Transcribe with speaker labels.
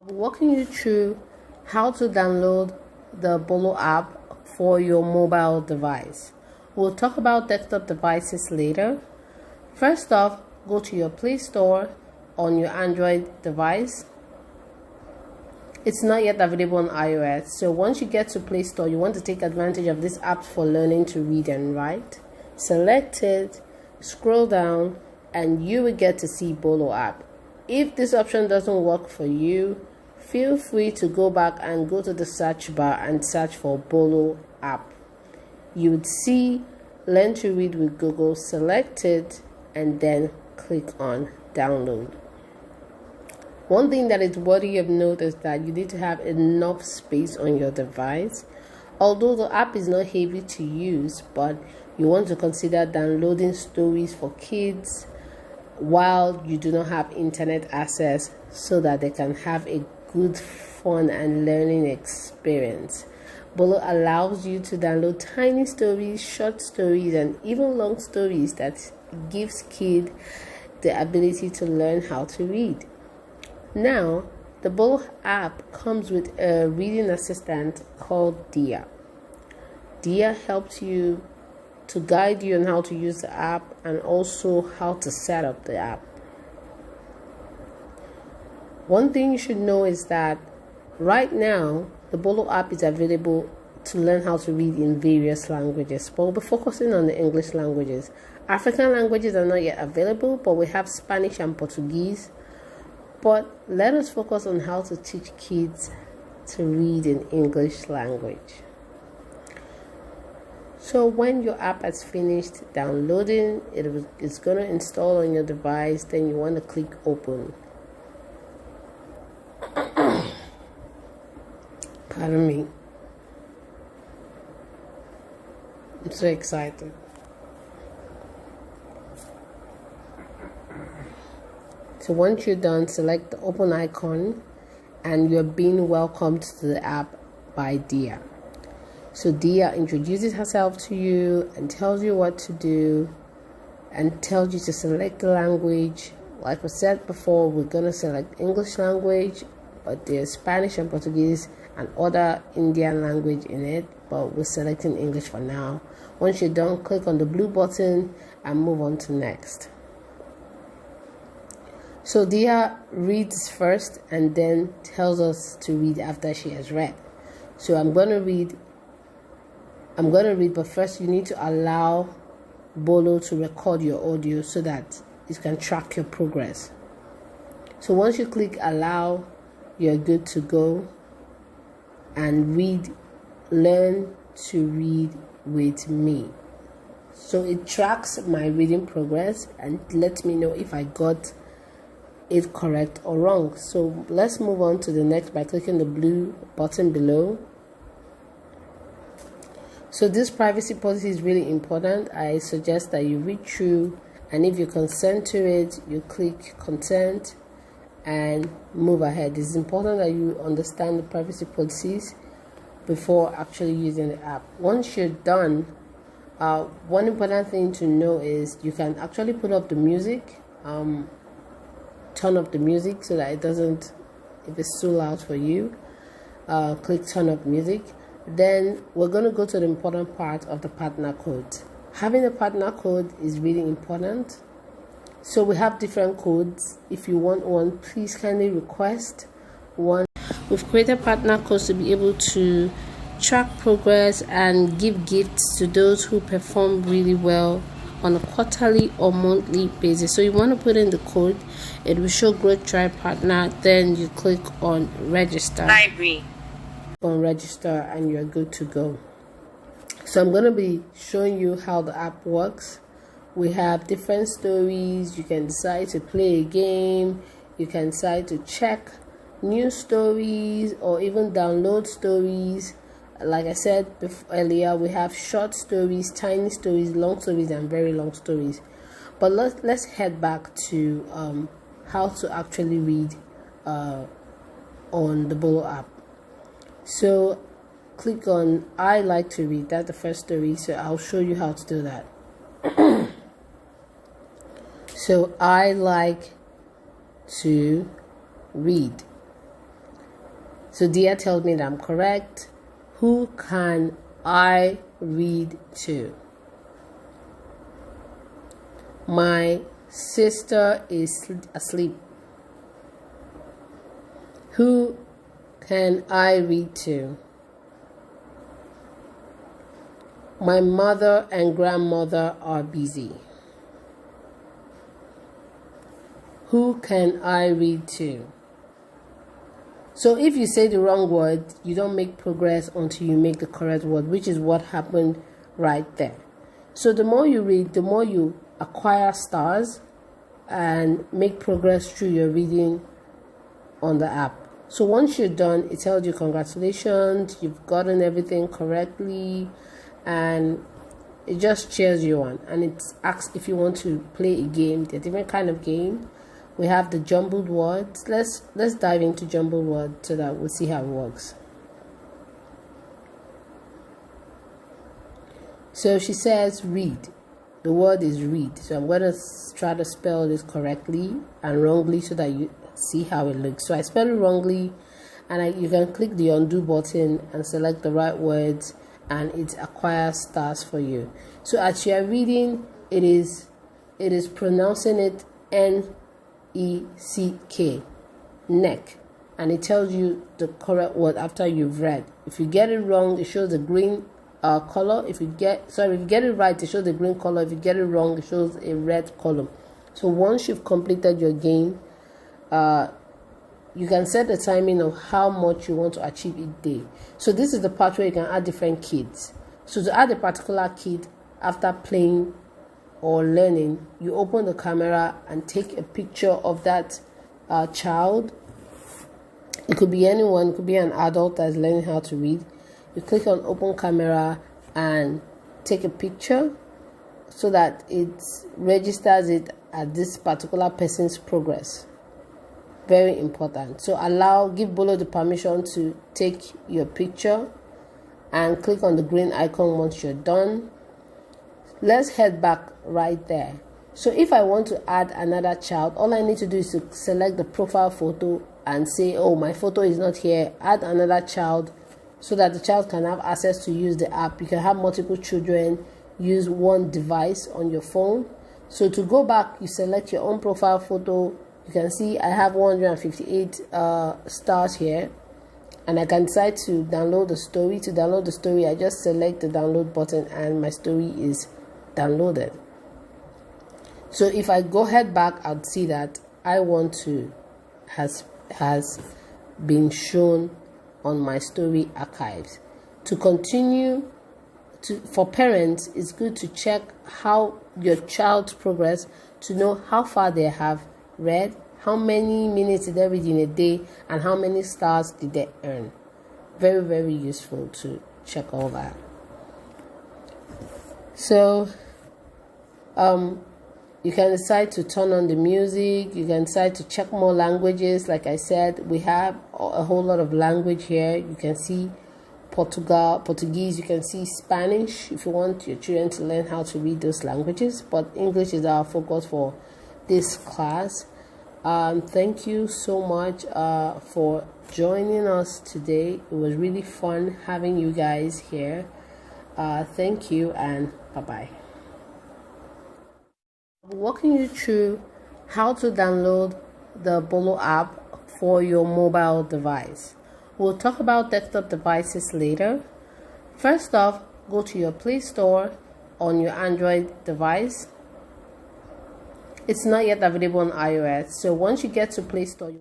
Speaker 1: Walking you through how to download the Bolo app for your mobile device. We'll talk about desktop devices later. First off, go to your Play Store on your Android device. It's not yet available on iOS, so once you get to Play Store, you want to take advantage of this app for learning to read and write. Select it, scroll down, and you will get to see Bolo app. If this option doesn't work for you, feel free to go back and go to the search bar and search for Bolo app. You would see Learn to Read with Google, select it, and then click on download. One thing that is worthy of note is that you need to have enough space on your device. Although the app is not heavy to use, but you want to consider downloading stories for kids while you do not have internet access so that they can have a good, fun, and learning experience. Bolo allows you to download tiny stories, short stories, and even long stories that gives kids the ability to learn how to read. Now, the Bolo app comes with a reading assistant called Dia. Dia helps you to guide you on how to use the app and also how to set up the app. One thing you should know is that right now the Bolo app is available to learn how to read in various languages, but we'll be focusing on the English languages. African languages are not yet available, but we have Spanish and Portuguese. But let us focus on how to teach kids to read in English language. So when your app has finished downloading, it's going to install on your device. Then you want to click open. Pardon me. I'm so excited. So once you're done, select the open icon and you're being welcomed to the app by Dia. So Dia introduces herself to you and tells you what to do and tells you to select the language. Like I said before, we're going to select English language, but there's Spanish and Portuguese and other Indian language in it, but we're selecting English for now. Once you're done, click on the blue button and move on to next. So Dia reads first and then tells us to read after she has read. So I'm going to read, but first you need to allow Bolo to record your audio so that it can track your progress. So once you click allow, you're good to go and learn to read with me. So it tracks my reading progress and lets me know if I got it correct or wrong. So let's move on to the next by clicking the blue button below. So this privacy policy is really important. I suggest that you read through, and if you consent to it, you click consent and move ahead. It's important that you understand the privacy policies before actually using the app. Once you're done, one important thing to know is you can actually put up the music, turn up the music so that it doesn't, if it's too loud for you, click turn up music. Then we're going to go to the important part of the partner code. Having a partner code is really important. So we have different codes. If you want one, please kindly request one. We've created partner codes to be able to track progress and give gifts to those who perform really well on a quarterly or monthly basis. So you want to put in the code. It will show Growth Tribe Partner. Then you click on register.
Speaker 2: Library.
Speaker 1: On register and you're good to go. So I'm going to be showing you how the app works. We have different stories. You can decide to play a game. You can decide to check new stories or even download stories. Like I said earlier, we have short stories, tiny stories, long stories, and very long stories. But let's head back to how to actually read on the Bolo app. So click on I like to read. That's the first story. So I'll show you how to do that. So I like to read. So Dia tells me that I'm correct. Who can I read to? My sister is asleep. Who can I read to? My mother and grandmother are busy. Who can I read to? So if you say the wrong word, you don't make progress until you make the correct word, which is what happened right there. So the more you read, the more you acquire stars and make progress through your reading on the app. So once you're done, it tells you congratulations, you've gotten everything correctly, and it just cheers you on. And it asks if you want to play a game. There are different kind of game. We have the jumbled words. Let's dive into jumbled words so that we'll see how it works. So she says read. The word is read. So I'm going to try to spell this correctly and wrongly so that you see how it looks. So I spell it wrongly, and you can click the undo button and select the right words, and it acquires stars for you. So as you are reading, it is pronouncing it N-E-C-K, neck, and it tells you the correct word after you've read. If you get it wrong, it shows the green color. If you get it right, it shows the green color. If you get it wrong, it shows a red column. So once you've completed your game, you can set the timing of how much you want to achieve each day. So this is the part where you can add different kids. So to add a particular kid, after playing or learning, you open the camera and take a picture of that child. It could be anyone, it could be an adult that's learning how to read. You click on open camera and take a picture so that it registers it at this particular person's progress. Very important. So give Bolo the permission to take your picture and click on the green icon once you're done. Let's head back right there. So if I want to add another child, all I need to do is to select the profile photo and say, oh, my photo is not here. Add another child so that the child can have access to use the app. You can have multiple children use one device on your phone. So to go back, you select your own profile photo. You can see I have 158 stars here, and I can decide to download the story. To download the story, I just select the download button and my story is downloaded. So if I go head back, I'll see that I want to has been shown on my story archives. To continue for parents, it's good to check how your child's progress to know how far they have read, how many minutes did they read in a day, and how many stars did they earn. Very, very useful to check all that. So you can decide to turn on the music. You can decide to check more languages. Like I said, we have a whole lot of language here. You can see Portuguese, you can see Spanish if you want your children to learn how to read those languages, but English is our focus for this class. Thank you so much for joining us today. It was really fun having you guys here. Thank you, and bye-bye. I'll be walking you through how to download the Bolo app for your mobile device. We'll talk about desktop devices later. First off, go to your Play Store on your Android device. It's not yet available on iOS, so once you get to Play Store,